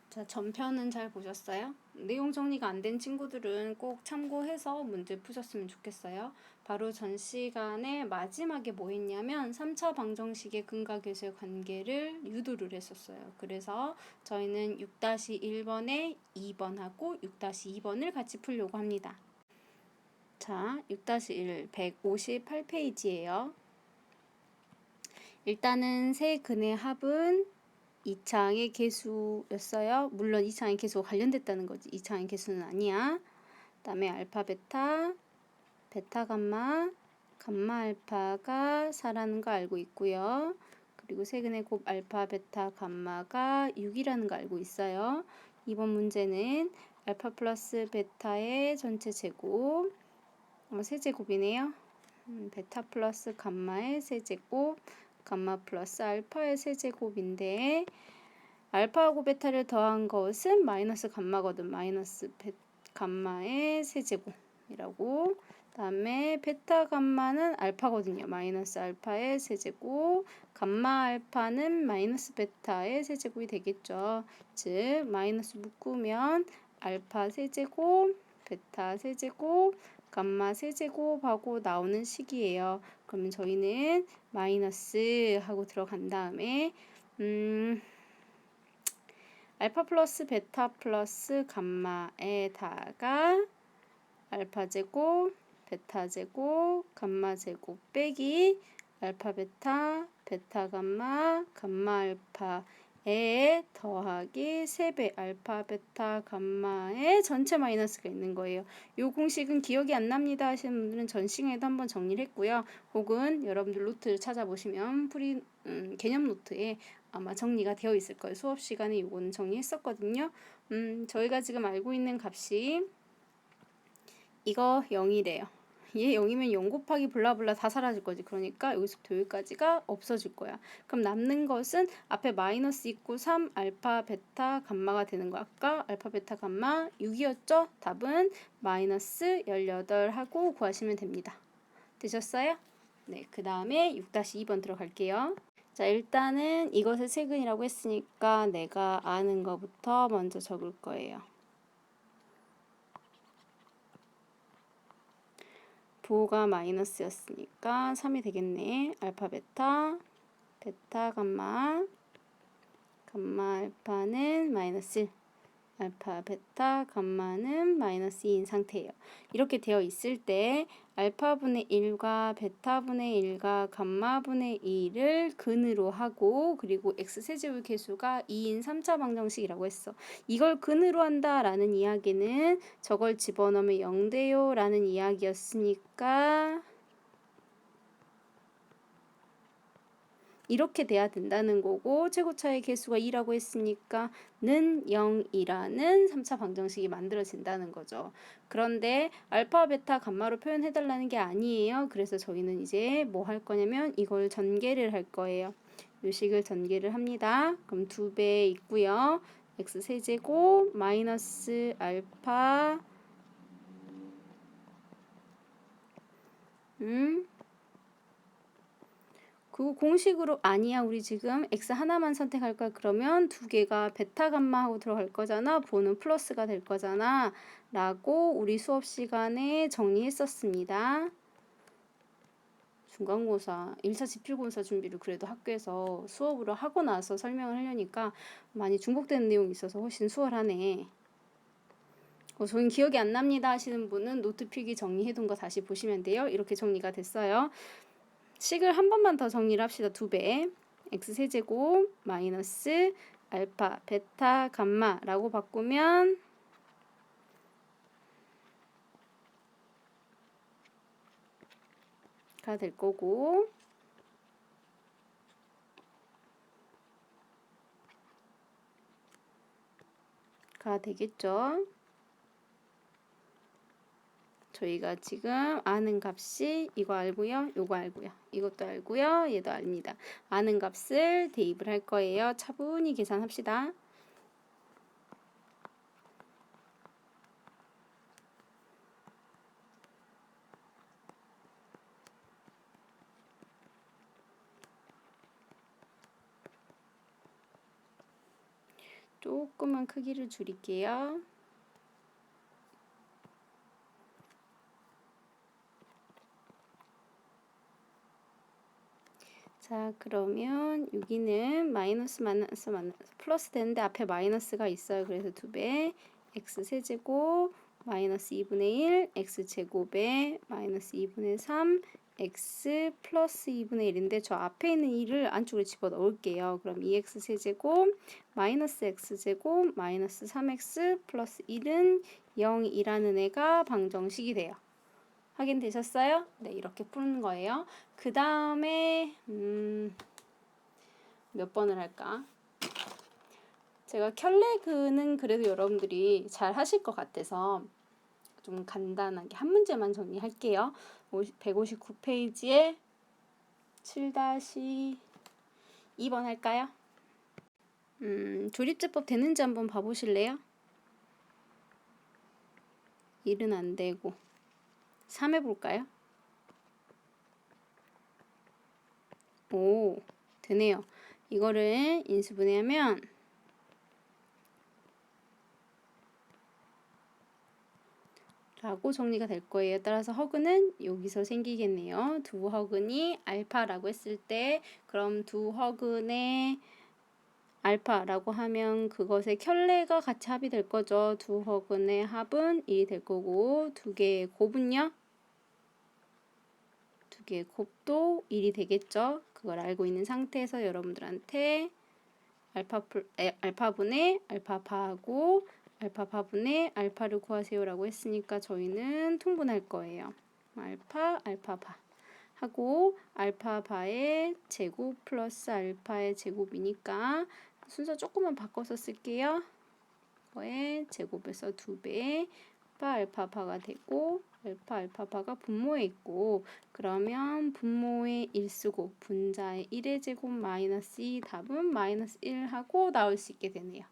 자, 전편은 잘 보셨어요? 내용 정리가 안 된 친구들은 꼭 참고해서 문제 푸셨으면 좋겠어요. 바로 전 시간에 마지막에 뭐 했냐면 3차 방정식의 근각에서의 관계를 유도를 했었어요. 그래서 저희는 6-1번에 2번하고 6-2번을 같이 풀려고 합니다. 자, 6-1 158페이지예요. 일단은 세 근의 합은 2차항의 개수였어요. 물론 2차항의 개수가 관련됐다는 거지. 2차항의 개수는 아니야. 그 다음에 알파, 베타, 베타, 감마, 감마, 알파가 4라는 거 알고 있고요. 그리고 세근의 곱 알파, 베타, 감마가 6이라는 거 알고 있어요. 이번 문제는 알파 플러스 베타의 전체 제곱, 세제곱이네요. 베타 플러스 감마의 세제곱, 감마 플러스 알파의 세제곱인데 알파하고 베타를 더한 것은 마이너스 감마거든. 마이너스 감마의 세제곱이라고. 다음에 베타 감마는 알파거든요. 마이너스 알파의 세제곱. 감마 알파는 마이너스 베타의 세제곱이 되겠죠. 즉 마이너스 묶으면 알파 세제곱, 베타 세제곱, 감마 세제곱하고 나오는 식이에요. 그러면 저희는 마이너스 하고 들어간 다음에 알파 플러스 베타 플러스 감마에다가 알파 제곱, 베타 제곱, 감마 제곱 빼기 알파 베타, 베타 감마, 감마 알파에 더하기 3배 알파 베타 감마의 전체 마이너스가 있는 거예요. 이 공식은 기억이 안 납니다 하시는 분들은 전 시간에도 한번 정리를 했고요. 혹은 여러분들 노트를 찾아보시면 개념 노트에 아마 정리가 되어 있을 거예요. 수업 시간에 이거는 정리했었거든요. 저희가 지금 알고 있는 값이 이거 0이래요. 얘 0이면 0 곱하기 블라블라 다 사라질 거지. 그러니까 여기서부터 여기까지가 없어질 거야. 그럼 남는 것은 앞에 마이너스 있고 3 알파 베타 감마가 되는 거. 아까 알파 베타 감마 6이었죠? 답은 마이너스 18 하고 구하시면 됩니다. 되셨어요? 네, 그 다음에 6-2번 들어갈게요. 자, 일단은 이것을 세근이라고 했으니까 내가 아는 거부터 먼저 적을 거예요. 부호가 마이너스였으니까 3이 되겠네. 알파 베타, 베타 감마, 감마 알파는 마이너스 1, 알파 베타 감마는 마이너스 2인 상태예요. 이렇게 되어 있을 때 알파분의 1과 베타분의 1과 감마분의 2를 근으로 하고 그리고 x세제곱 개수가 2인 3차 방정식이라고 했어. 이걸 근으로 한다라는 이야기는 저걸 집어넣으면 0 돼요 라는 이야기였으니까 이렇게 돼야 된다는 거고 최고차의 개수가 2라고 했으니까 는 0이라는 3차 방정식이 만들어진다는 거죠. 그런데 알파, 베타, 감마로 표현해달라는 게 아니에요. 그래서 저희는 이제 뭐 할 거냐면 이걸 전개를 할 거예요. 이 식을 전개를 합니다. 그럼 2배 있고요. x세제곱 마이너스 알파 그 공식으로 아니야. 우리 지금 x 하나만 선택할 거야. 그러면 두 개가 베타 감마하고 들어갈 거잖아. 보는 플러스가 될 거잖아. 라고 우리 수업 시간에 정리했었습니다. 중간고사, 1차 지필고사 준비를 그래도 학교에서 수업으로 하고 나서 설명을 하려니까 많이 중복되는 내용이 있어서 훨씬 수월하네. 저는 기억이 안 납니다 하시는 분은 노트 필기 정리해둔 거 다시 보시면 돼요. 이렇게 정리가 됐어요. 식을 한 번만 더 정리를 합시다. 2배 x세제곱 마이너스 알파 베타 감마라고 바꾸면 가 될 거고 가 되겠죠. 저희가 지금 아는 값이 이거 알고요. 요거 알고요. 이것도 알고요. 얘도 압니다. 아는 값을 대입을 할 거예요. 차분히 계산합시다. 조금만 크기를 줄일게요. 자, 그러면 여기는 마이너스 플러스 되는데 앞에 마이너스가 있어요. 그래서 2배 x 세제곱 마이너스 2분의 1 x 제곱에 마이너스 2분의 3 x 플러스 2분의 1인데 저 앞에 있는 2를 안쪽으로 집어넣을게요. 그럼 2x 세제곱 마이너스 x 제곱 마이너스 3x 플러스 1은 0이라는 애가 방정식이 돼요. 확인되셨어요? 네, 이렇게 푸는 거예요. 그 다음에 몇 번을 할까? 제가 켤레그는 그래도 여러분들이 잘 하실 것 같아서 좀 간단하게 한 문제만 정리할게요. 159페이지에 7-2번 할까요? 조립제법 되는지 한번 봐보실래요? 1은 안 되고 3 해볼까요? 오, 되네요. 이거를 인수분해하면 라고 정리가 될 거예요. 따라서 허근은 여기서 생기겠네요. 두 허근이 알파라고 했을 때 그럼 두 허근의 알파라고 하면 그것의 켤레가 같이 합이 될 거죠. 두 허근의 합은 1이 될 거고 두 개의 곱은요? 두 개의 곱도 1이 되겠죠. 그걸 알고 있는 상태에서 여러분들한테 알파분의 알파파하고 알파파분의 알파를 구하세요라고 했으니까 저희는 통분할 거예요. 알파파 하고 알파바의 제곱 플러스 알파의 제곱이니까 순서 조금만 바꿔서 쓸게요. 거의 제곱에서 2배 알파파가 되고 알파파가 분모에 있고 그러면 분모의 1 쓰고 분자의 1의 제곱 마이너스 2 답은 마이너스 1 하고 나올 수 있게 되네요.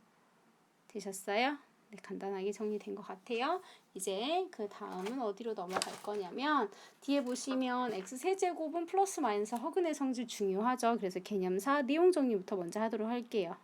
되셨어요? 네, 간단하게 정리된 것 같아요. 이제 그 다음은 어디로 넘어갈 거냐면 뒤에 보시면 x세제곱은 플러스 마이너스 허근의 성질 중요하죠. 그래서 개념사 내용 정리부터 먼저 하도록 할게요.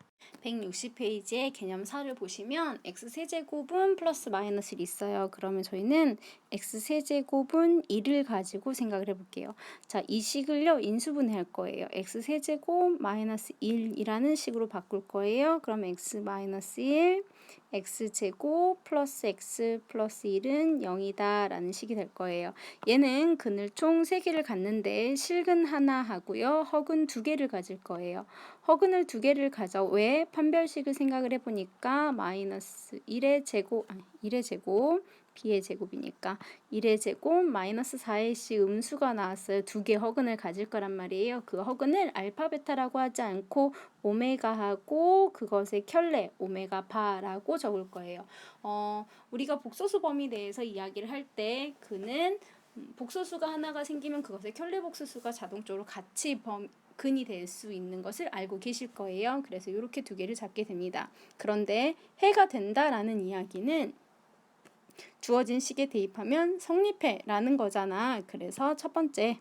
160페이지에 개념사를 보시면 x세제곱은 플러스 마이너스 1이 있어요. 그러면 저희는 x세제곱은 1을 가지고 생각을 해볼게요. 자, 이 식을요 인수분해할 거예요. x세제곱 마이너스 1이라는 식으로 바꿀 거예요. 그럼 x 마이너스 1 x제곱 플러스 x 플러스 1은 0이다 라는 식이 될 거예요. 얘는 근을 총 3개를 갖는데 실근 하나 하고요. 허근 2개를 가질 거예요. 허근을 2개를 가져. 왜? 판별식을 생각을 해보니까 마이너스 1의 제곱, 1의 제곱, b의 제곱이니까 1의 제곱 마이너스 4의 씨 음수가 나왔어요. 2개 허근을 가질 거란 말이에요. 그 허근을 알파 베타라고 하지 않고 오메가하고 그것의 켤레 오메가파라고 적을 거예요. 우리가 복소수 범위 내에서 이야기를 할 때 그는 복소수가 하나가 생기면 그것의 켤레 복소수가 자동적으로 같이 근이 될 수 있는 것을 알고 계실 거예요. 그래서 이렇게 2개를 잡게 됩니다. 그런데 해가 된다라는 이야기는 주어진 식에 대입하면 성립해라는 거잖아. 그래서 첫 번째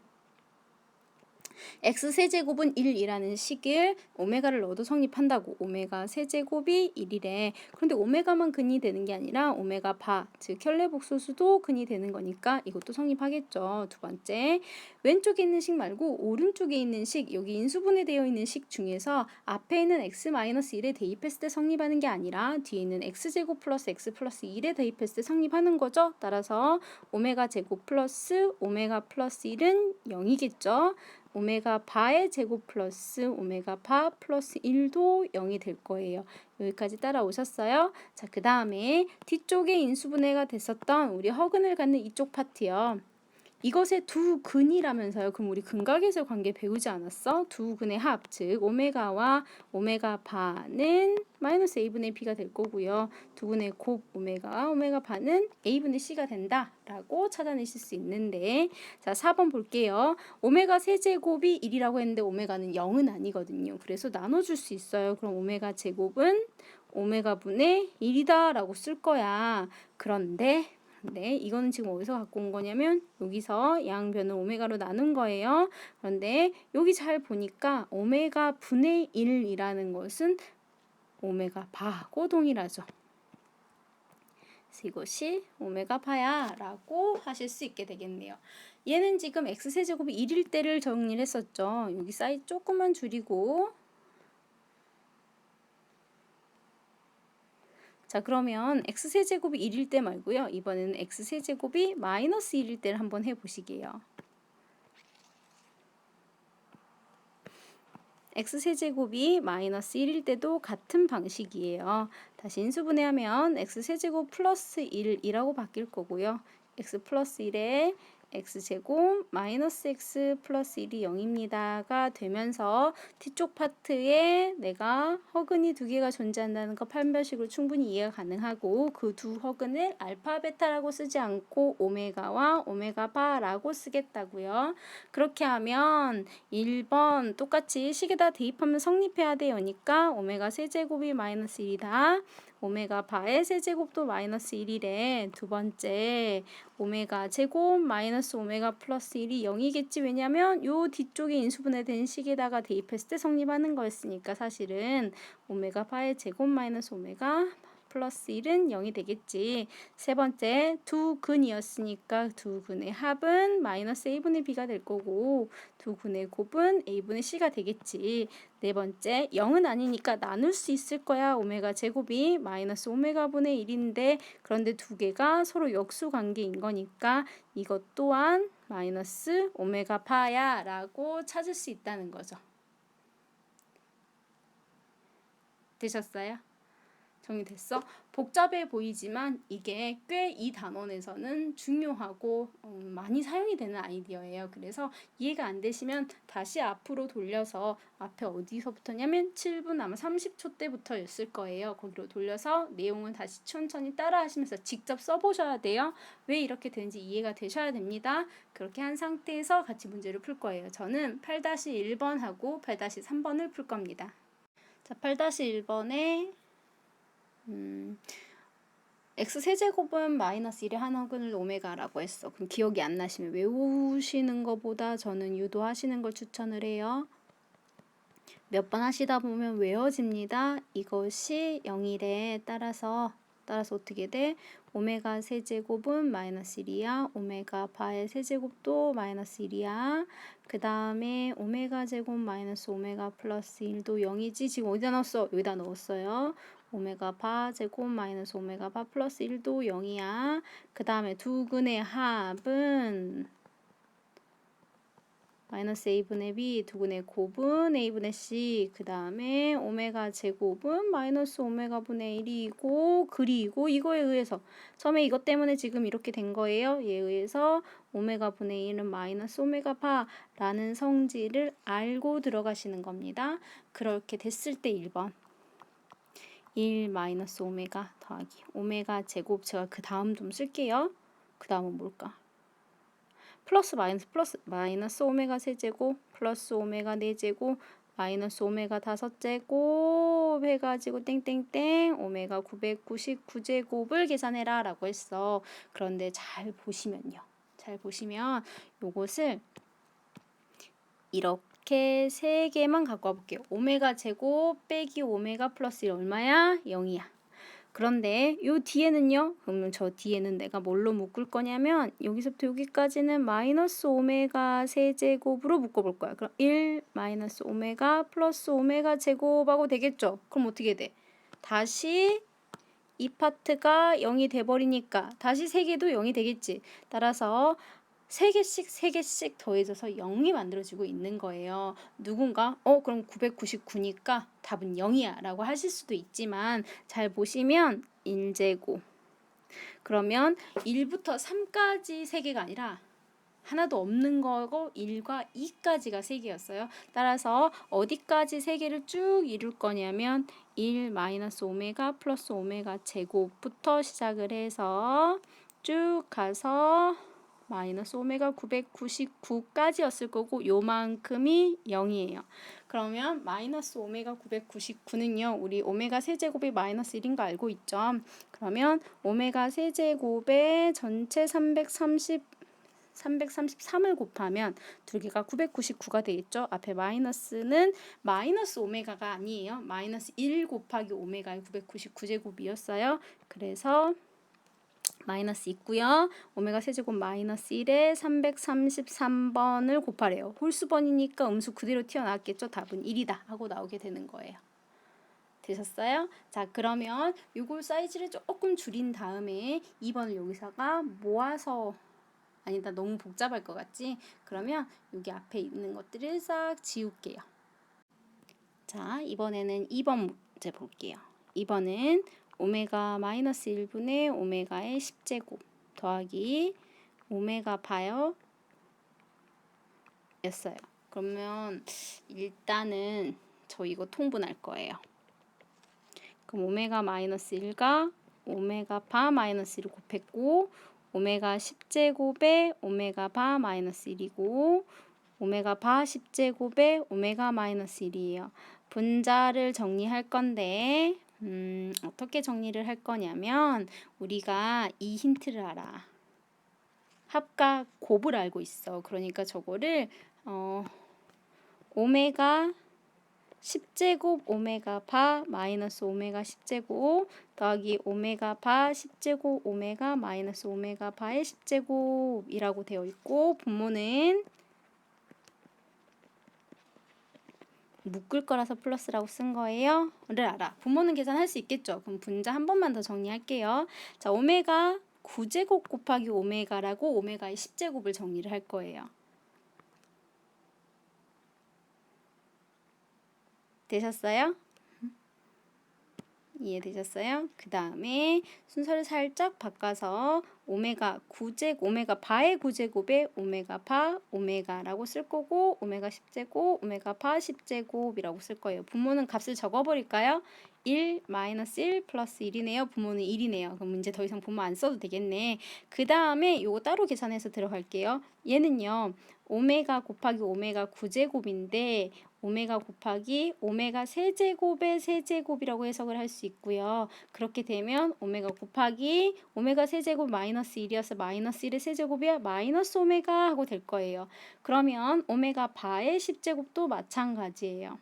x세제곱은 1이라는 식을 오메가를 넣어도 성립한다고. 오메가 세제곱이 1이래. 그런데 오메가만 근이 되는 게 아니라 오메가 바, 즉 켤레 복소수도 근이 되는 거니까 이것도 성립하겠죠. 두 번째, 왼쪽에 있는 식 말고 오른쪽에 있는 식, 여기 인수분해되어 있는 식 중에서 앞에 있는 x-1에 대입했을 때 성립하는 게 아니라 뒤에 있는 x제곱 플러스 x 플러스 1에 대입했을 때 성립하는 거죠. 따라서 오메가 제곱 플러스 오메가 플러스 1은 0이겠죠. 오메가 바의 제곱 플러스 오메가 바 플러스 1도 0이 될 거예요. 여기까지 따라오셨어요? 자, 그 다음에 뒤쪽에 인수분해가 됐었던 우리 허근을 갖는 이쪽 파트요. 이것의 두 근이라면서요. 그럼 우리 근각에서 관계 배우지 않았어? 두 근의 합, 즉 오메가와 오메가 바는 마이너스 a분의 b가 될 거고요. 두 근의 곱 오메가와 오메가 바는 a분의 c가 된다라고 찾아내실 수 있는데, 자, 4번 볼게요. 오메가 세제곱이 1이라고 했는데 오메가는 0은 아니거든요. 그래서 나눠줄 수 있어요. 그럼 오메가 제곱은 오메가분의 1이다 라고 쓸 거야. 그런데 이거는 지금 어디서 갖고 온 거냐면 여기서 양변을 오메가로 나눈 거예요. 그런데 여기 잘 보니까 오메가 분의 1이라는 것은 오메가 바하고 동일하죠. 그래서 이것이 오메가 바야 라고 하실 수 있게 되겠네요. 얘는 지금 x세제곱이 1일 때를 정리를 했었죠. 여기 사이즈 조금만 줄이고, 자, 그러면 x세제곱이 1일 때 말고요. 이번에는 x세제곱이 마이너스 1일 때를 한번 해보시게요. x세제곱이 마이너스 1일 때도 같은 방식이에요. 다시 인수분해하면 x세제곱 플러스 1이라고 바뀔 거고요. x 플러스 1에 x제곱 마이너스 x 플러스 1이 0입니다가 되면서 뒤쪽 파트에 내가 허근이 두 개가 존재한다는 거 판별식으로 충분히 이해가 가능하고, 그 두 허근을 알파 베타라고 쓰지 않고 오메가와 오메가 바라고 쓰겠다고요. 그렇게 하면 1번 똑같이 식에다 대입하면 성립해야 되니까 오메가 세제곱이 마이너스 1이다. 오메가 바의 세제곱도 마이너스 1이래. 두 번째, 오메가 제곱 마이너스 오메가 플러스 1이 0이겠지. 왜냐면 요 뒤쪽에 인수분해된 식에다가 대입했을 때 성립하는 거였으니까 사실은 오메가 바의 제곱 마이너스 오메가 플러스 1은 0이 되겠지. 세 번째, 두 근이었으니까 두 근의 합은 마이너스 a분의 b가 될 거고, 두 근의 곱은 a분의 c가 되겠지. 네 번째, 0은 아니니까 나눌 수 있을 거야. 오메가 제곱이 마이너스 오메가 분의 1인데, 그런데 두 개가 서로 역수 관계인 거니까 이것 또한 마이너스 오메가 파야 라고 찾을 수 있다는 거죠. 되셨어요? 정리됐어? 복잡해 보이지만 이게 꽤 이 단원에서는 중요하고 많이 사용이 되는 아이디어예요. 그래서 이해가 안 되시면 다시 앞으로 돌려서, 앞에 어디서부터냐면 7분 아마 30초 때부터였을 거예요. 거기로 돌려서 내용을 다시 천천히 따라 하시면서 직접 써보셔야 돼요. 왜 이렇게 되는지 이해가 되셔야 됩니다. 그렇게 한 상태에서 같이 문제를 풀 거예요. 저는 8-1번하고 8-3번을 풀 겁니다. 자, 8-1번에 x세제곱은 마이너스 1의 한 허근을 오메가라고 했어. 그럼 기억이 안 나시면 외우시는 것보다 저는 유도하시는 걸 추천을 해요. 몇 번 하시다 보면 외워집니다. 이것이 0일에 따라서 어떻게 돼? 오메가 세제곱은 마이너스 1이야. 오메가 바의 세제곱도 마이너스 1이야. 그 다음에 오메가 제곱 마이너스 오메가 플러스 1도 0이지. 지금 어디다 넣었어? 여기다 넣었어요. 오메가 바 제곱 마이너스 오메가 바 플러스 1도 0이야. 그 다음에 두 근의 합은 마이너스 a분의 b, 두 근의 곱은 a분의 c, 그 다음에 오메가 제곱은 마이너스 오메가 분의 1이고, 그리고 이거에 의해서 처음에 이것 때문에 지금 이렇게 된 거예요. 얘에 의해서 오메가 분의 1은 마이너스 오메가 바라는 성질을 알고 들어가시는 겁니다. 그렇게 됐을 때 1번 1 마이너스 오메가 더하기 오메가 제곱, 제가 그 다음 좀 쓸게요. 그 다음은 뭘까? 플러스 마이너스 오메가 세제곱 플러스 오메가 4제곱 마이너스 오메가 5제곱 해가지고 땡땡땡 오메가 999제곱을 계산해라 라고 했어. 그런데 잘 보시면 요것을 이렇게 세 개만 갖고 와볼게요. 오메가 제곱 빼기 오메가 플러스 1 얼마야? 0이야. 그런데 요 뒤에는요, 그러면 저 뒤에는 내가 뭘로 묶을 거냐면 여기서부터 여기까지는 마이너스 오메가 세제곱으로 묶어볼 거야. 그럼 1 마이너스 오메가 플러스 오메가 제곱하고 되겠죠? 그럼 어떻게 돼? 다시 이 파트가 0이 돼버리니까 다시 세 개도 0이 되겠지. 따라서 3개씩 더해져서 0이 만들어지고 있는 거예요. 누군가 그럼 999니까 답은 0이야 라고 하실 수도 있지만, 잘 보시면 1제곱, 그러면 1부터 3까지 3개가 아니라 하나도 없는 거고 1과 2까지가 3개였어요. 따라서 어디까지 3개를 쭉 이룰 거냐면 1 마이너스 오메가 플러스 오메가 제곱부터 시작을 해서 쭉 가서 마이너스 오메가 999까지였을 거고 요만큼이 0이에요. 그러면 마이너스 오메가 999는요. 우리 오메가 세제곱이 마이너스 1인 거 알고 있죠? 그러면 오메가 세제곱의 전체 333을 곱하면 두 개가 999가 되겠죠. 앞에 마이너스는 마이너스 오메가가 아니에요. 마이너스 1 곱하기 오메가의 999제곱이었어요. 그래서 마이너스 있고요. 오메가 세제곱 마이너스 1에 333번을 곱하래요. 홀수번이니까 음수 그대로 튀어나왔겠죠. 답은 1이다 하고 나오게 되는 거예요. 되셨어요? 자, 그러면 요걸 사이즈를 조금 줄인 다음에 2번을 여기다가 모아서, 아니다, 너무 복잡할 것 같지? 그러면 여기 앞에 있는 것들을 싹 지울게요. 자, 이번에는 2번 문제 볼게요. 2번은 오메가 마이너스 1분의 오메가의 10제곱 더하기 오메가 바요 였어요. 그러면 일단은 저 이거 통분할 거예요. 그럼 오메가 마이너스 1과 오메가 바 마이너스 1을 곱했고 오메가 10제곱에 오메가 바 마이너스 1이고 오메가 바 10제곱에 오메가 마이너스 1이에요. 분자를 정리할 건데 어떻게 정리를 할 거냐면 우리가 이 힌트를 알아. 합과 곱을 알고 있어. 그러니까 저거를 오메가 10제곱 오메가 바 마이너스 오메가 10제곱 더하기 오메가 바 10제곱 오메가 마이너스 오메가 바의 10제곱이라고 되어 있고 분모는 묶을 거라서 플러스라고 쓴 거예요. 를 알아. 분모는 계산할 수 있겠죠. 그럼 분자 한 번만 더 정리할게요. 자, 오메가 9제곱 곱하기 오메가라고 오메가의 10제곱을 정리를 할 거예요. 되셨어요? 이해되셨어요? 그 다음에 순서를 살짝 바꿔서 오메가 9제곱, 오메가 바의 9제곱에 오메가 바 오메가라고 쓸 거고 오메가 10제곱, 오메가 바 10제곱이라고 쓸 거예요. 분모는 값을 적어버릴까요? 1 마이너스 1 플러스 1이네요. 분모는 1이네요. 그럼 이제 더 이상 분모 안 써도 되겠네. 그 다음에 요거 따로 계산해서 들어갈게요. 얘는요. 오메가 곱하기 오메가 9제곱인데 오메가 곱하기 오메가 세제곱의 세제곱이라고 해석을 할 수 있고요. 그렇게 되면 오메가 곱하기 오메가 세제곱 마이너스 1이어서 마이너스 1의 세제곱이야 마이너스 오메가 하고 될 거예요. 그러면 오메가 바의 10제곱도 마찬가지예요.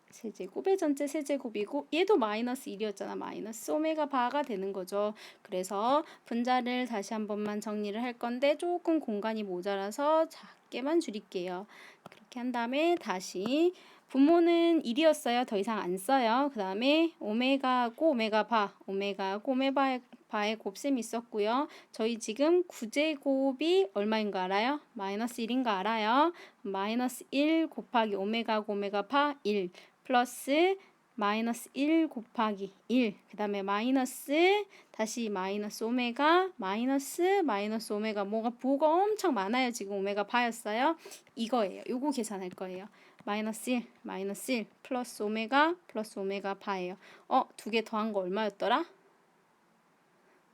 세제곱의 전체 세제곱이고 얘도 마이너스 1이었잖아. 마이너스 오메가 바가 되는 거죠. 그래서 분자를 다시 한 번만 정리를 할 건데 조금 공간이 모자라서 작게만 줄일게요. 그렇게 한 다음에 다시 분모는 1이었어요. 더 이상 안 써요. 그 다음에 오메가고 오메가 바, 오메가고 오메가 바의 곱셈이 있었고요. 저희 지금 9제곱이 얼마인 거 알아요? 마이너스 1인 거 알아요? 마이너스 1 곱하기 오메가고 오메가 바 1 플러스 마이너스 1 곱하기 1 그 다음에 마이너스 다시 마이너스 오메가 마이너스 오메가 부호가 엄청 많아요. 지금 오메가 바였어요. 이거예요. 요거 계산할 거예요. 마이너스 1 플러스 오메가 바예요. 두 개 더한 거 얼마였더라?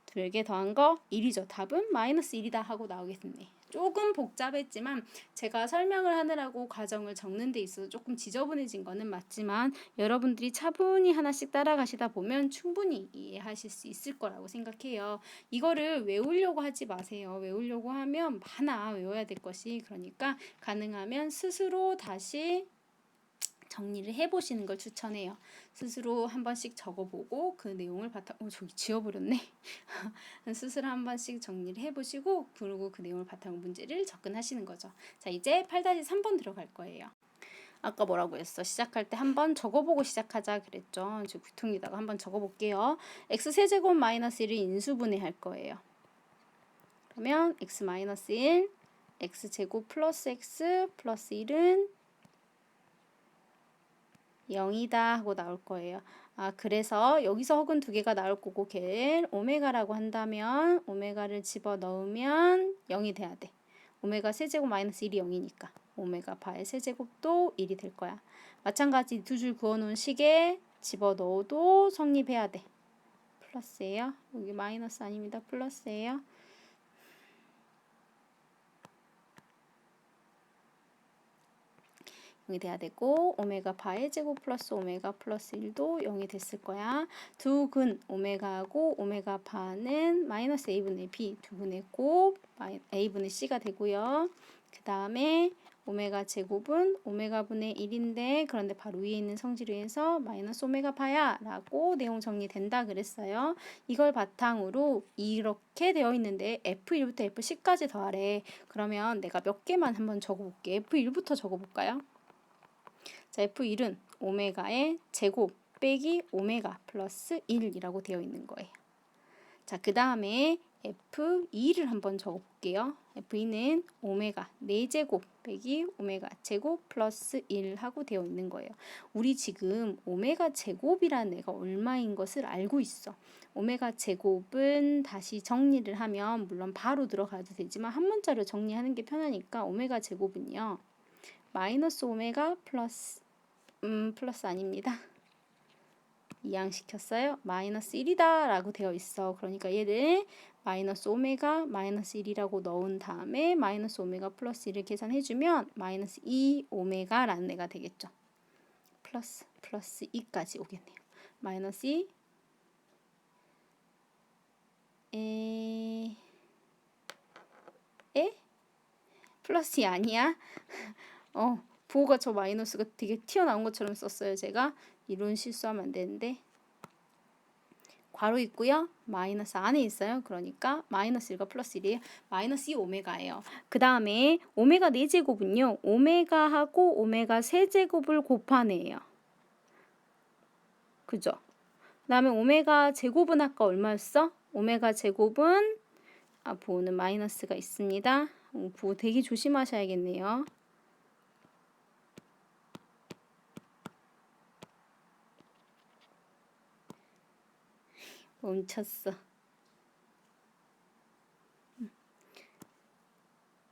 두 개 더한 거 1이죠. 답은 마이너스 1이다 하고 나오겠네. 조금 복잡했지만 제가 설명을 하느라고 과정을 적는 데 있어서 조금 지저분해진 거는 맞지만 여러분들이 차분히 하나씩 따라가시다 보면 충분히 이해하실 수 있을 거라고 생각해요. 이거를 외우려고 하지 마세요. 외우려고 하면 많아 외워야 될 것이. 그러니까 가능하면 스스로 다시 정리를 해보시는 걸 추천해요. 스스로 한 번씩 적어보고 그 내용을 저기 지워버렸네. 스스로 한 번씩 정리를 해보시고 그리고 그 내용을 바탕으로 문제를 접근하시는 거죠. 자, 이제 8-3번 들어갈 거예요. 아까 뭐라고 했어? 시작할 때 한번 적어보고 시작하자 그랬죠. 지금 귀퉁이다가 한번 적어볼게요. x세제곱 마이너스 1을 인수분해 할 거예요. 그러면 x 마이너스 1, x제곱 플러스 x 플러스 1은 0이다 하고 나올 거예요. 그래서 여기서 혹은 두 개가 나올 거고 걔를 오메가라고 한다면 오메가를 집어넣으면 0이 돼야 돼. 오메가 세제곱 마이너스 1이 0이니까 오메가 바의 세제곱도 1이 될 거야. 마찬가지 두 줄 그어놓은 식에 집어넣어도 성립해야 돼. 플러스예요. 여기 마이너스 아닙니다. 플러스예요. 0이 돼야 되고 오메가 바의 제곱 플러스 오메가 플러스 1도 0이 됐을 거야. 두 근 오메가하고 오메가 바는 마이너스 a분의 b 두 근의 곱 a분의 c가 되고요. 그 다음에 오메가 제곱은 오메가분의 1인데 그런데 바로 위에 있는 성질에서 마이너스 오메가 바야 라고 내용 정리된다 그랬어요. 이걸 바탕으로 이렇게 되어 있는데 F1부터 F10까지 더하래. 그러면 내가 몇 개만 한번 적어볼게. F1부터 적어볼까요? 자, F1은 오메가의 제곱 빼기 오메가 플러스 1이라고 되어 있는 거예요. 자, 그 다음에 F2를 한번 적어볼게요. F2는 오메가 4제곱 빼기 오메가 제곱 플러스 1 하고 되어 있는 거예요. 우리 지금 오메가 제곱이라는 애가 얼마인 것을 알고 있어. 오메가 제곱은 다시 정리를 하면 물론 바로 들어가도 되지만 한 문자로 정리하는 게 편하니까 오메가 제곱은요. 마이너스 오메가 플러스 아닙니다. 이항시켰어요. 마이너스 1이다 라고 되어 있어. 그러니까 얘를 마이너스 오메가 마이너스 1이라고 넣은 다음에 마이너스 오메가 플러스 1을 계산해주면 마이너스 2 오메가 라는 애가 되겠죠. 플러스 2까지 오겠네요. 마이너스 2 플러스 2 아니야? 부호가 저 마이너스가 되게 튀어나온 것처럼 썼어요. 제가 이런 실수하면 안 되는데 괄호 있고요. 마이너스 안에 있어요. 그러니까 마이너스 1과 플러스 1이에요. 마이너스 2 오메가예요. 그 다음에 오메가 4제곱은요. 오메가하고 오메가 세제곱을 곱한 애예요. 그죠? 그 다음에 오메가 제곱은 아까 얼마였어? 오메가 제곱은 부호는 마이너스가 있습니다. 부호 되게 조심하셔야겠네요. 멈췄어.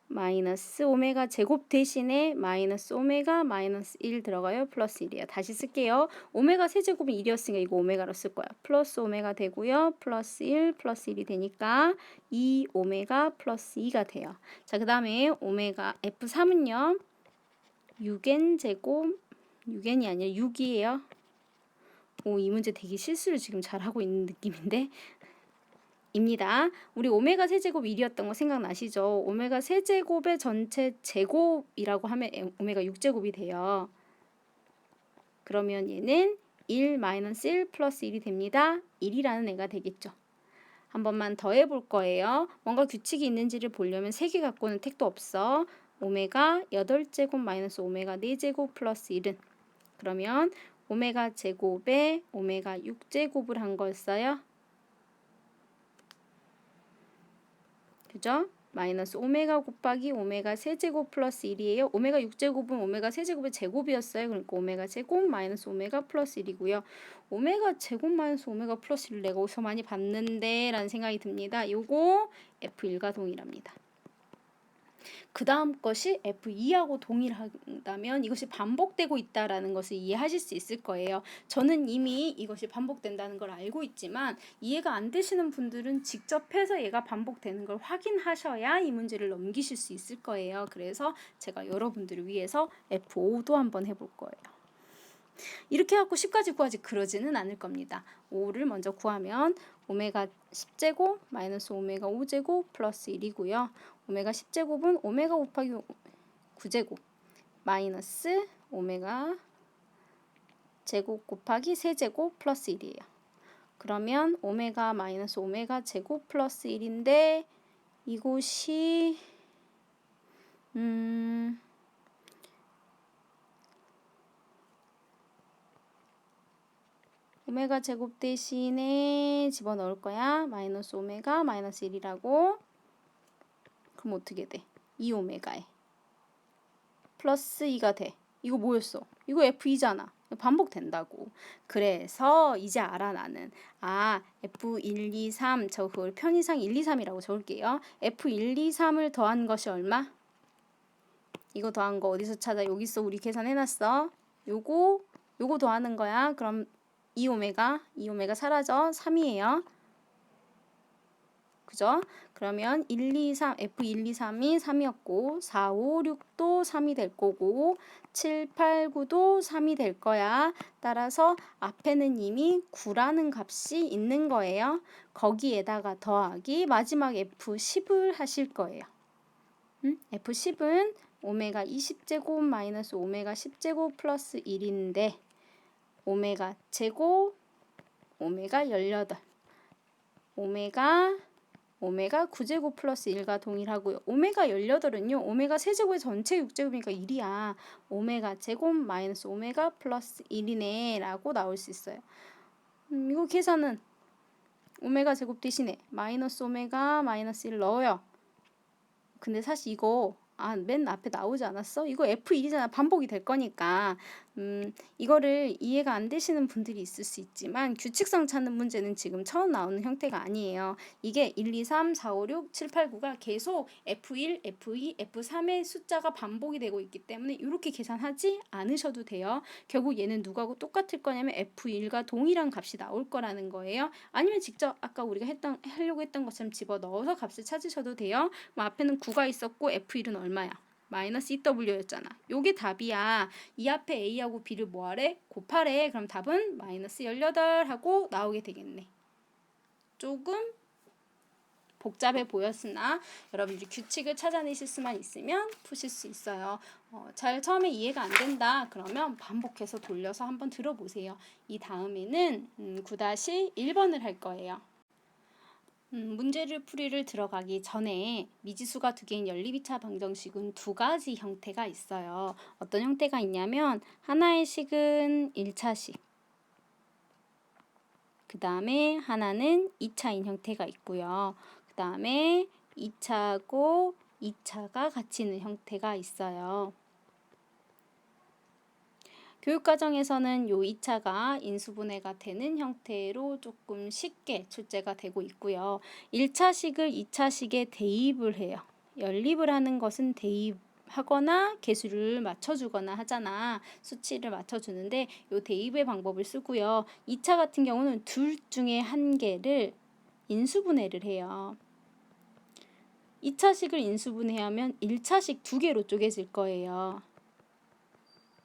마이너스 오메가 제곱 대신에 마이너스 오메가 마이너스 1 들어가요. 플러스 1이에요. 다시 쓸게요. 오메가 세제곱은 1이었으니까 이거 오메가로 쓸 거야. 플러스 오메가 되고요. 플러스 1 플러스 1이 되니까 2 오메가 플러스 2가 돼요. 자, 그 다음에 오메가 F3은요. 6n 제곱 6n이 아니라 6이에요. 이 문제 되게 실수를 지금 잘하고 있는 느낌인데 입니다. 우리 오메가 세제곱 1이었던 거 생각나시죠? 오메가 세제곱의 전체 제곱이라고 하면 오메가 6제곱이 돼요. 그러면 얘는 1 마이너스 1 플러스 1이 됩니다. 1이라는 애가 되겠죠. 한 번만 더 해볼 거예요. 뭔가 규칙이 있는지를 보려면 3개 갖고는 택도 없어. 오메가 8제곱 마이너스 오메가 4제곱 플러스 1은 그러면 오메가 제곱에 오메가 6제곱을 한 거였어요. 그죠? 마이너스 오메가 곱하기 오메가 세제곱 플러스 1이에요. 오메가 6제곱은 오메가 세제곱의 제곱이었어요. 그러니까 오메가 제곱 마이너스 오메가 플러스 1이고요. 오메가 제곱 마이너스 오메가 플러스 1을 내가 어디서 많이 봤는데 라는 생각이 듭니다. 요거 F1과 동일합니다. 그 다음 것이 F2하고 동일하다면 이것이 반복되고 있다라는 것을 이해하실 수 있을 거예요. 저는 이미 이것이 반복된다는 걸 알고 있지만 이해가 안 되시는 분들은 직접 해서 얘가 반복되는 걸 확인하셔야 이 문제를 넘기실 수 있을 거예요. 그래서 제가 여러분들을 위해서 F5도 한번 해볼 거예요. 이렇게 해갖고 10까지 구하지 그러지는 않을 겁니다. 5를 먼저 구하면 오메가 10제곱 마이너스 오메가 5제곱 플러스 1이고요. 오메가 10제곱은 오메가 곱하기 9제곱 마이너스 오메가 제곱 곱하기 세제곱 플러스 1이에요. 그러면 오메가 마이너스 오메가 제곱 플러스 1인데 이곳이 오메가 제곱 대신에 집어넣을 거야. 마이너스 오메가 마이너스 1이라고. 그럼 어떻게 돼? 2오메가에 플러스 2가 돼. 이거 뭐였어? 이거 F2잖아. 반복된다고. 그래서 이제 알아 나는. F1, 2, 3 저 그걸 편의상 1, 2, 3이라고 적을게요. F1, 2, 3을 더한 것이 얼마? 이거 더한 거 어디서 찾아? 여기 있어. 우리 계산해놨어. 요거 더하는 거야. 그럼 2오메가 사라져. 3이에요. 그죠? 그러면 1, 2, 3, F1, 2, 3이 3이었고 4, 5, 6도 3이 될 거고 7, 8, 9도 3이 될 거야. 따라서 앞에는 이미 9라는 값이 있는 거예요. 거기에다가 더하기 마지막 F10을 하실 거예요. F10은 오메가 20제곱 마이너스 오메가 10제곱 플러스 1인데 오메가 제곱 오메가 18 오메가 9제곱 플러스 1과 동일하고요. 오메가 18은요. 오메가 세제곱의 전체 6제곱이니까 1이야. 오메가 제곱 마이너스 오메가 플러스 1이네 라고 나올 수 있어요. 이거 계산은 오메가 제곱 대신에 마이너스 오메가 마이너스 1 넣어요. 근데 사실 이거 맨 앞에 나오지 않았어? 이거 F1이잖아. 반복이 될 거니까. 이거를 이해가 안 되시는 분들이 있을 수 있지만 규칙성 찾는 문제는 지금 처음 나오는 형태가 아니에요. 이게 1, 2, 3, 4, 5, 6, 7, 8, 9가 계속 F1, F2, F3의 숫자가 반복이 되고 있기 때문에 이렇게 계산하지 않으셔도 돼요. 결국 얘는 누구하고 똑같을 거냐면 F1과 동일한 값이 나올 거라는 거예요. 아니면 직접 아까 우리가 하려고 했던 것처럼 집어넣어서 값을 찾으셔도 돼요. 그럼 앞에는 9가 있었고 F1은 얼마야? 마이너스 2W였잖아. 요게 답이야. 이 앞에 A하고 B를 뭐하래? 곱하래. 그럼 답은 마이너스 18 하고 나오게 되겠네. 조금 복잡해 보였으나 여러분들 규칙을 찾아내실 수만 있으면 푸실 수 있어요. 잘 처음에 이해가 안 된다 그러면 반복해서 돌려서 한번 들어보세요. 이 다음에는 9-1번을 할 거예요. 문제를 풀이를 들어가기 전에 미지수가 두 개인 연립2차 방정식은 두 가지 형태가 있어요. 어떤 형태가 있냐면 하나의 식은 1차식, 그 다음에 하나는 2차인 형태가 있고요. 그 다음에 2차고 2차가 같이 있는 형태가 있어요. 교육과정에서는 요 2차가 인수분해가 되는 형태로 조금 쉽게 출제가 되고 있고요. 1차식을 2차식에 대입을 해요. 연립을 하는 것은 대입하거나 개수를 맞춰주거나 하잖아. 수치를 맞춰주는데 요 대입의 방법을 쓰고요. 2차 같은 경우는 둘 중에 한 개를 인수분해를 해요. 2차식을 인수분해하면 1차식 두 개로 쪼개질 거예요.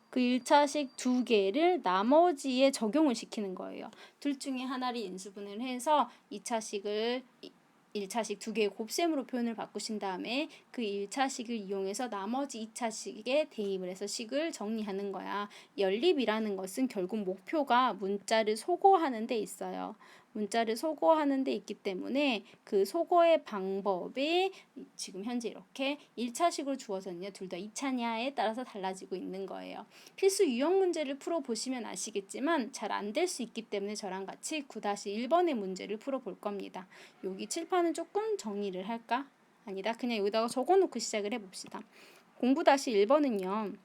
그 1차식 두 개를 나머지에 적용을 시키는 거예요. 둘 중에 하나를 인수분해를 해서 2차식을 1차식 두 개의 곱셈으로 표현을 바꾸신 다음에 그 1차식을 이용해서 나머지 2차식에 대입을 해서 식을 정리하는 거야. 연립이라는 것은 결국 목표가 문자를 소거하는 데 있어요. 문자를 소거하는 데 있기 때문에 그 소거의 방법이 지금 현재 이렇게 1차식으로 주어졌냐 둘 다 2차냐에 따라서 달라지고 있는 거예요. 필수 유형 문제를 풀어보시면 아시겠지만 잘 안 될 수 있기 때문에 저랑 같이 9-1번의 문제를 풀어볼 겁니다. 여기 칠판은 조금 정리를 할까? 아니다. 그냥 여기다가 적어놓고 시작을 해봅시다. 공부 1번은요.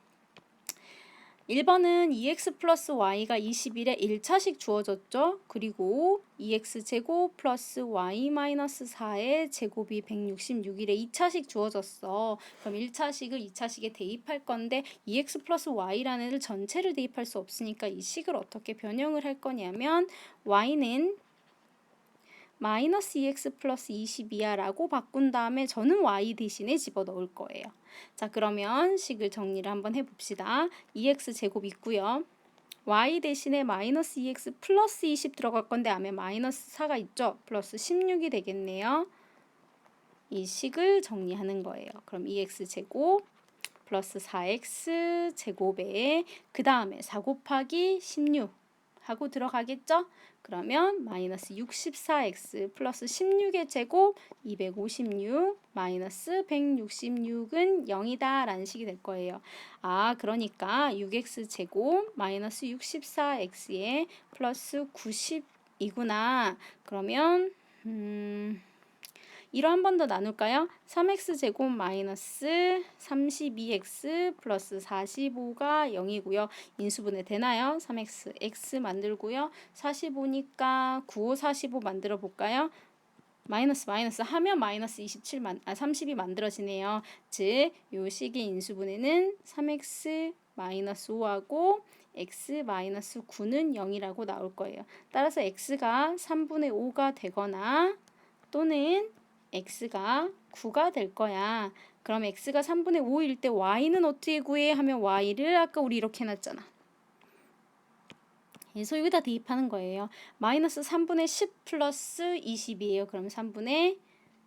1번은 2x 플러스 y가 21에 1차식 주어졌죠. 그리고 2x제곱 플러스 y 마이너스 4의 제곱이 166일에 2차식 주어졌어. 그럼 1차식을 2차식에 대입할 건데 2x 플러스 y라는 애를 전체를 대입할 수 없으니까 이 식을 어떻게 변형을 할 거냐면 y는 마이너스 2x 플러스 22야 라고 바꾼 다음에 저는 y 대신에 집어넣을 거예요. 자, 그러면 식을 정리를 한번 해봅시다. 2x 제곱 있고요. y 대신에 마이너스 2x 플러스 20 들어갈 건데 안에 마이너스 4가 있죠. 플러스 16이 되겠네요. 이 식을 정리하는 거예요. 그럼 2x 제곱 플러스 4x 제곱에 그 다음에 4 곱하기 16 하고 들어가겠죠? 그러면 마이너스 64x 플러스 16의 제곱 256 마이너스 166은 0이다 라는 식이 될 거예요. 그러니까 6x 제곱 마이너스 64x에 플러스 90이구나. 그러면 이로 한 번 더 나눌까요? 3x 제곱 마이너스 32x 플러스 45가 0이고요. 인수분해 되나요? 3x, x 만들고요. 45니까 95, 45 만들어 볼까요? 마이너스 하면 마이너스 30이 만들어지네요. 즉, 요 식의 인수분해는 3x 마이너스 5하고 x 마이너스 9는 0이라고 나올 거예요. 따라서 x가 3분의 5가 되거나 또는 x가 9가 될 거야. 그럼 x가 3분의 5일 때 y는 어떻게 구해? 하면 y를 아까 우리 이렇게 해놨잖아. 그래서 여기다 대입하는 거예요. 마이너스 3분의 10 플러스 20이에요. 그럼 3분의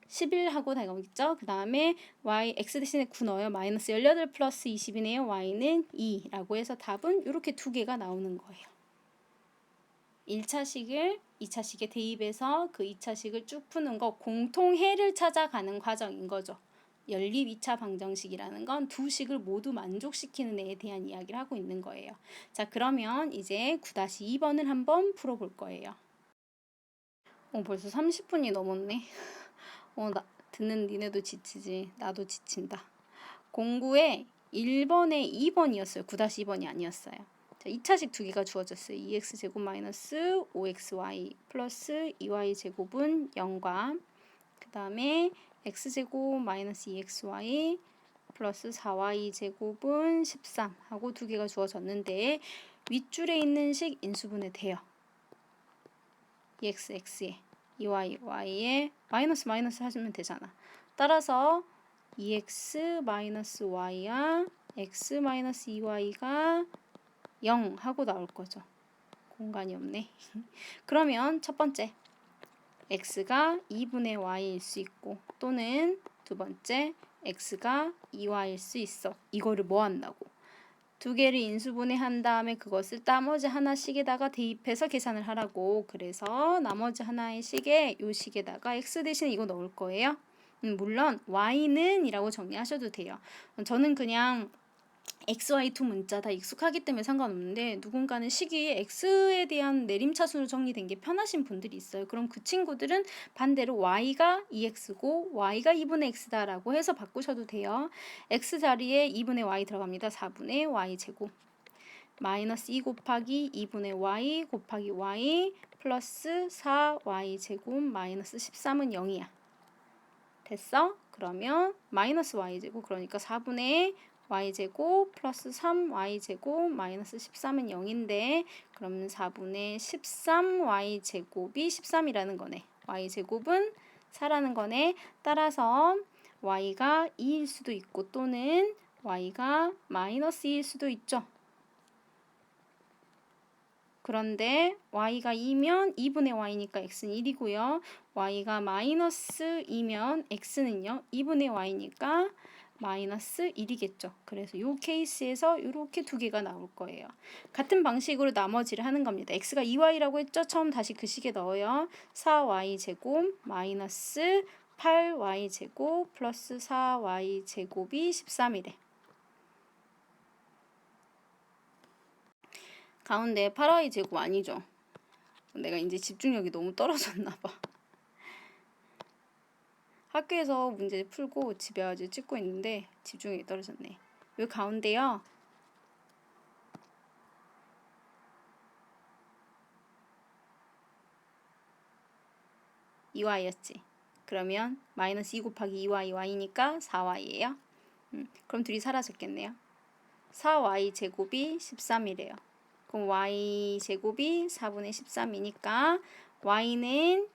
11 하고 나가겠죠. 그 다음에 y x 대신에 9 넣어요. 마이너스 18 플러스 20이네요. y는 2라고 해서 답은 이렇게 두 개가 나오는 거예요. 1차식을 2차식에 대입해서 그 2차식을 쭉 푸는 거, 공통해를 찾아가는 과정인 거죠. 연립 2차 방정식이라는 건 두 식을 모두 만족시키는 애에 대한 이야기를 하고 있는 거예요. 자, 그러면 이제 9-2번을 한번 풀어볼 거예요. 벌써 30분이 넘었네. 듣는 니네도 지치지. 나도 지친다. 공구에 1번에 2번이었어요. 9-2번이 아니었어요. 자, 2차식 두 개가 주어졌어요. 2x제곱 마이너스 5xy 플러스 2y제곱은 0과 그 다음에 x제곱 마이너스 2xy 플러스 4y제곱은 13 하고 두 개가 주어졌는데 윗줄에 있는 식 인수분해 돼요. 2x, x에 2y, y에 마이너스 마이너스 하시면 되잖아. 따라서 2x 마이너스 y야 x 마이너스 2y가 0 하고 나올 거죠. 공간이 없네. 그러면 첫 번째 x가 2분의 y일 수 있고 또는 두 번째 x가 2y일 수 있어. 이거를 뭐 한다고? 두 개를 인수분해한 다음에 그것을 나머지 하나씩에다가 대입해서 계산을 하라고. 그래서 나머지 하나의 식에 요 식에다가 x 대신에 이거 넣을 거예요. 물론 y는 이라고 정리하셔도 돼요. 저는 그냥 XY2 문자 다 익숙하기 때문에 상관없는데 누군가는 식이 X에 대한 내림차순으로 정리된 게 편하신 분들이 있어요. 그럼 그 친구들은 반대로 Y가 2X고 Y가 2분의 X다라고 해서 바꾸셔도 돼요. X 자리에 2분의 Y 들어갑니다. 4분의 Y 제곱 마이너스 2 곱하기 2분의 Y 곱하기 Y 플러스 4Y 제곱 마이너스 13은 0이야. 됐어? 그러면 마이너스 y제곱 그러니까 4분의 y제곱 플러스 3y제곱 마이너스 13은 0인데 그러면 4분의 13y제곱이 13이라는 거네. y제곱은 4라는 거네. 따라서 y가 2일 수도 있고 또는 y가 마이너스 2일 수도 있죠. 그런데 y가 2면 2분의 y니까 x는 1이고요. y가 마이너스 2면 x는요. 2분의 y니까 마이너스 1이겠죠. 그래서 이 케이스에서 이렇게 두 개가 나올 거예요. 같은 방식으로 나머지를 하는 겁니다. x가 2y라고 했죠. 처음 다시 그 식에 넣어요. 4y제곱 마이너스 8y제곱 플러스 4y제곱이 13이래. 가운데 8y 제곱 아니죠. 내가 이제 집중력이 너무 떨어졌나 봐. 학교에서 문제 풀고 집에 와서 찍고 있는데 집중력이 떨어졌네. 여기 가운데요. (2y)였지. 그러면 마이너스 2 곱하기 2y y니까 4y예요. 그럼 둘이 사라졌겠네요. 4y 제곱이 13이래요. 그럼 y제곱이 4분의 13이니까 y는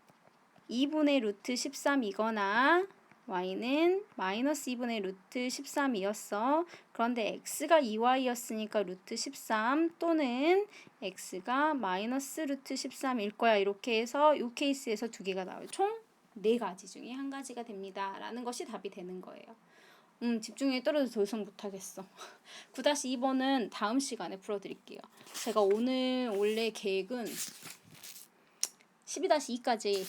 2분의 루트 13이거나 y는 마이너스 2분의 루트 13이었어. 그런데 x가 2y였으니까 루트 13 또는 x가 마이너스 루트 13일 거야. 이렇게 해서 이 케이스에서 두 개가 나와요. 총 4가지 중에 한 가지가 됩니다. 라는 것이 답이 되는 거예요. 집중력이 떨어져서 더 이상 못하겠어. 9-2번은 다음 시간에 풀어드릴게요. 제가 오늘 원래 계획은 12-2까지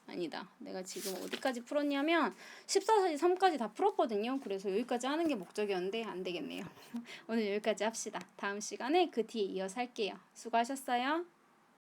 아니다. 내가 지금 어디까지 풀었냐면 14-3까지 다 풀었거든요. 그래서 여기까지 하는 게 목적이었는데 안 되겠네요. 오늘 여기까지 합시다. 다음 시간에 그 뒤에 이어서 할게요. 수고하셨어요.